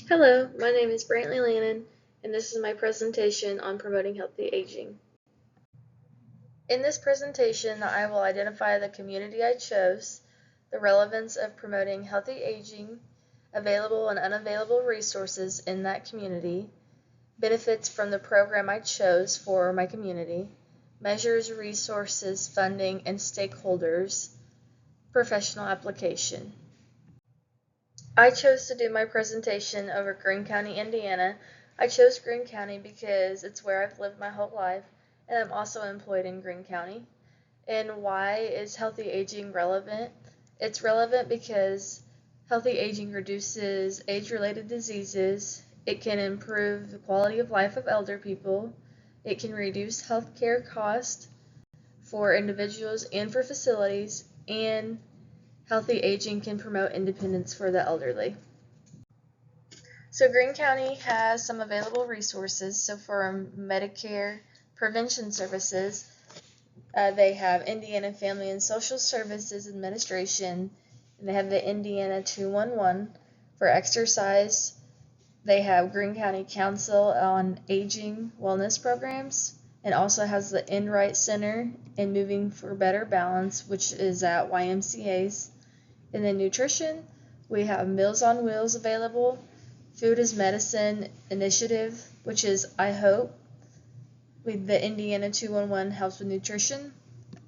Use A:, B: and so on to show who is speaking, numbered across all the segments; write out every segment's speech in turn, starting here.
A: Hello, my name is Brantley Lannon, and this is my presentation on promoting healthy aging. In this presentation, I will identify the community I chose, the relevance of promoting healthy aging, available and unavailable resources in that community, benefits from the program I chose for my community, measures, resources, funding, and stakeholders, professional application. I chose to do my presentation over Greene County, Indiana. I chose Greene County because it's where I've lived my whole life, and I'm also employed in Greene County. And why is healthy aging relevant? It's relevant because healthy aging reduces age-related diseases, it can improve the quality of life of elder people, it can reduce healthcare costs for individuals and for facilities, and healthy aging can promote independence for the elderly. So Greene County has some available resources. So for Medicare prevention services, they have Indiana Family and Social Services Administration, and they have the Indiana 211. For exercise, they have Greene County Council on Aging Wellness Programs, and also has the Enright Center and Moving for Better Balance, which is at YMCA's. In the nutrition, we have Meals on Wheels available, Food is Medicine Initiative, which is I Hope. The Indiana 211 helps with nutrition.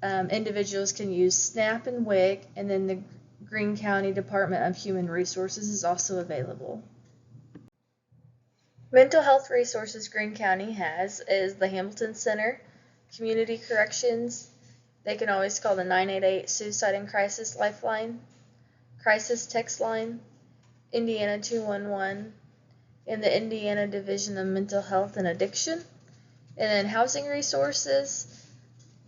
A: Individuals can use SNAP and WIC, and then the Greene County Department of Human Resources is also available. Mental health resources Greene County has is the Hamilton Center, Community Corrections. They can always call the 988 Suicide and Crisis Lifeline, Crisis Text Line, Indiana 211, and the Indiana Division of Mental Health and Addiction. And then housing resources,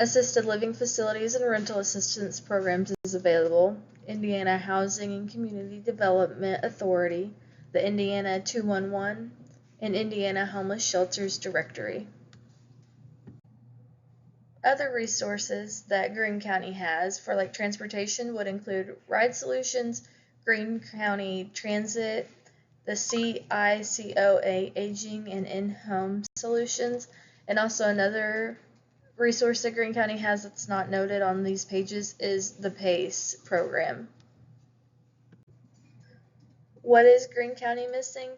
A: assisted living facilities and rental assistance programs is available. Indiana Housing and Community Development Authority, the Indiana 211, and Indiana Homeless Shelters Directory. Other resources that Greene County has for like transportation would include Ride Solutions, Greene County Transit, the CICOA Aging and In-Home Solutions, and also another resource that Greene County has that's not noted on these pages is the PACE program. What is Greene County missing?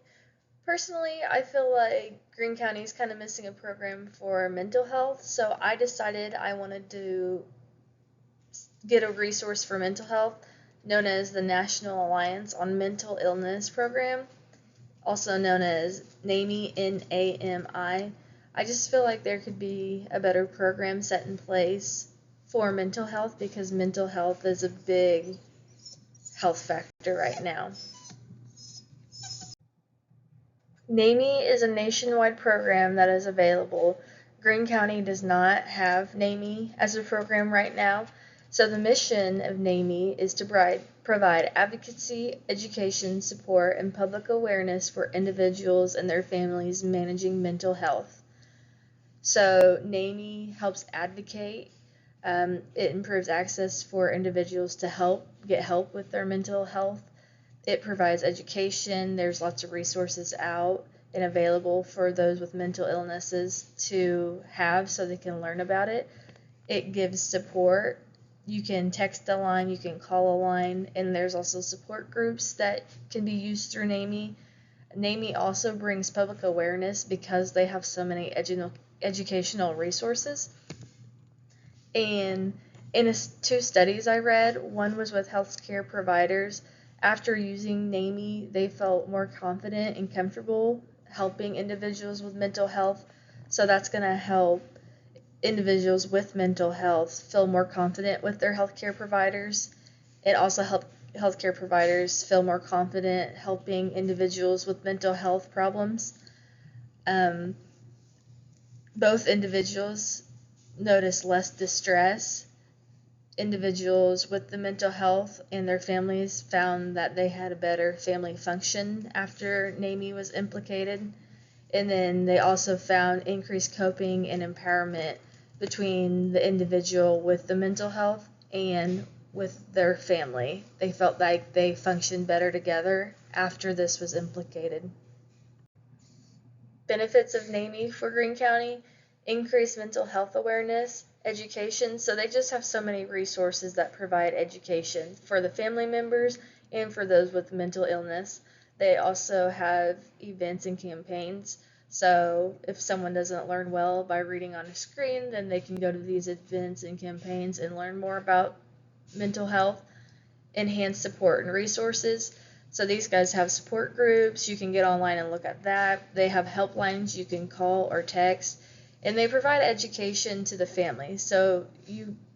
A: Personally, I feel like Greene County is kind of missing a program for mental health, so I decided I wanted to get a resource for mental health known as the National Alliance on Mental Illness Program, also known as NAMI, N-A-M-I. I just feel like there could be a better program set in place for mental health because mental health is a big health factor right now. NAMI is a nationwide program that is available. Greene County does not have NAMI as a program right now, so the mission of NAMI is to provide advocacy, education, support, and public awareness for individuals and their families managing mental health. So NAMI helps advocate. It improves access for individuals to get help with their mental health. It provides education. There's lots of resources out and available for those with mental illnesses to have so they can learn about it. It gives support. You can text a line, you can call a line, and there's also support groups that can be used through NAMI. NAMI also brings public awareness because they have so many educational resources. And in two studies I read, one was with healthcare providers. After using NAMI, they felt more confident and comfortable helping individuals with mental health. So that's going to help individuals with mental health feel more confident with their healthcare providers. It also helps healthcare providers feel more confident helping individuals with mental health problems. Both individuals notice less distress. Individuals with the mental health and their families found that they had a better family function after NAMI was implicated. And then they also found increased coping and empowerment between the individual with the mental health and with their family. They felt like they functioned better together after this was implicated. Benefits of NAMI for Greene County: increased mental health awareness, education. So they just have so many resources that provide education for the family members and for those with mental illness. They also have events and campaigns. So if someone doesn't learn well by reading on a screen, then they can go to these events and campaigns and learn more about mental health. Enhanced support and resources. So these guys have support groups. You can get online and look at that. They have helplines you can call or text, and they provide education to the family. So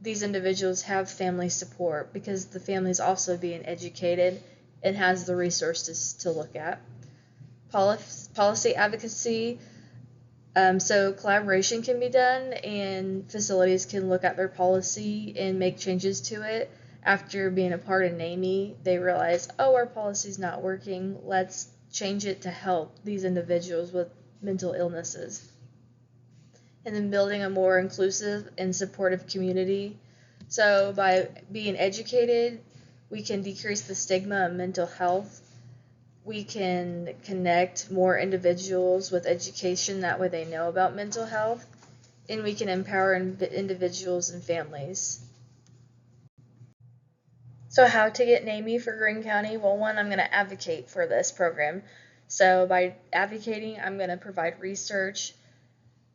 A: these individuals have family support because the family is also being educated and has the resources to look at. Policy advocacy. So collaboration can be done, and facilities can look at their policy and make changes to it. After being a part of NAMI, they realize, oh, our policy's not working. Let's change it to help these individuals with mental illnesses. And then building a more inclusive and supportive community. So by being educated, we can decrease the stigma of mental health. We can connect more individuals with education, that way they know about mental health, and we can empower individuals and families. So how to get NAMI for Greene County? Well, one, I'm going to advocate for this program. So by advocating, I'm going to provide research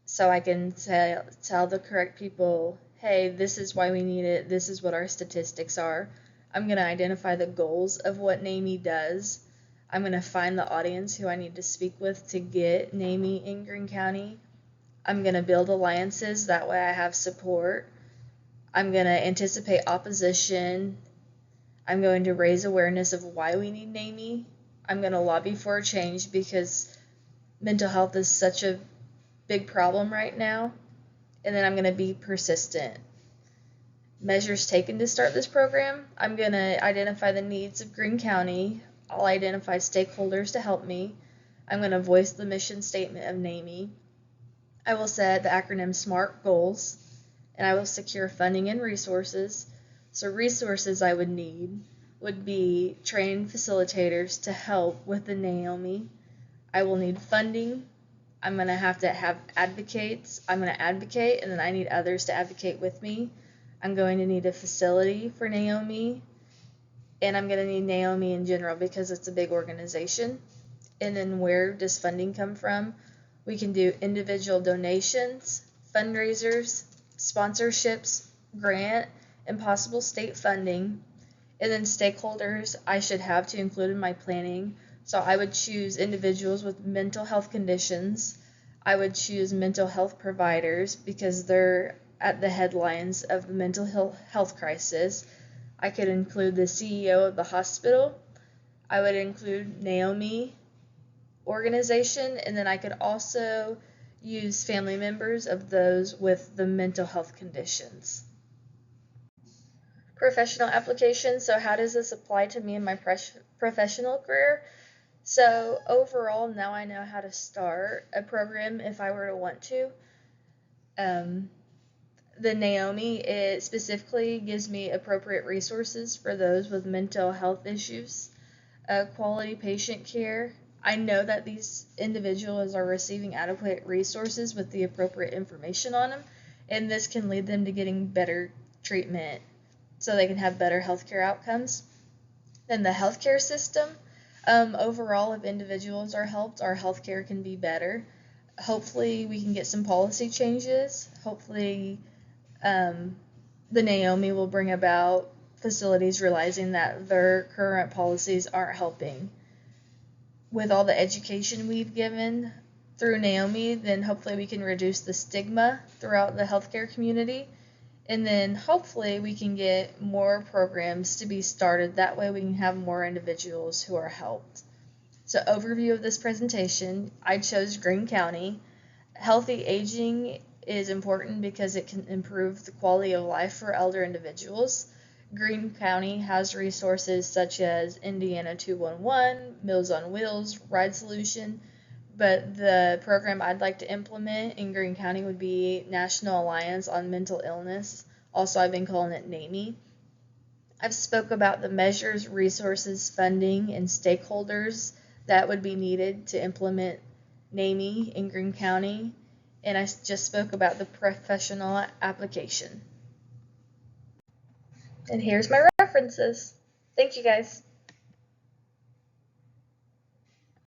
A: so I can tell the correct people, hey, this is why we need it, this is what our statistics are. I'm going to identify the goals of what NAMI does. I'm going to find the audience who I need to speak with to get NAMI in Greene County. I'm going to build alliances, that way I have support. I'm going to anticipate opposition. I'm going to raise awareness of why we need NAMI. I'm going to lobby for a change because mental health is such a big problem right now. And then I'm going to be persistent. Measures taken to start this program: I'm going to identify the needs of Greene County. I'll identify stakeholders to help me. I'm going to voice the mission statement of NAMI. I will set the acronym SMART goals, and I will secure funding and resources. So resources I would need would be trained facilitators to help with the NAMI. I will need funding. I'm going to have advocates. I'm going to advocate, and then I need others to advocate with me. I'm going to need a facility for NAMI, and I'm going to need NAMI in general because it's a big organization. And then where does funding come from? We can do individual donations, fundraisers, sponsorships, grant, and possible state funding. And then stakeholders I should have to include in my planning. So I would choose individuals with mental health conditions. I would choose mental health providers because they're at the headlines of the mental health crisis. I could include the CEO of the hospital. I would include NAMI organization, and then I could also use family members of those with the mental health conditions. Professional application. So how does this apply to me in my professional career? So overall, now I know how to start a program if I were to want to. The NAMI, it specifically gives me appropriate resources for those with mental health issues, quality patient care. I know that these individuals are receiving adequate resources with the appropriate information on them, and this can lead them to getting better treatment so they can have better healthcare outcomes. Then the healthcare system, overall, if individuals are helped, our healthcare can be better. Hopefully we can get some policy changes. Hopefully the NAMI will bring about facilities realizing that their current policies aren't helping. With all the education we've given through NAMI, then hopefully we can reduce the stigma throughout the healthcare community. And then hopefully we can get more programs to be started. That way we can have more individuals who are helped. So overview of this presentation, I chose Greene County. Healthy aging is important because it can improve the quality of life for elder individuals. Greene County has resources such as Indiana 211, Meals on Wheels, Ride Solution, but the program I'd like to implement in Greene County would be National Alliance on Mental Illness. Also, I've been calling it NAMI. I've spoke about the measures, resources, funding, and stakeholders that would be needed to implement NAMI in Greene County, and I just spoke about the professional application. And here's my references. Thank you guys.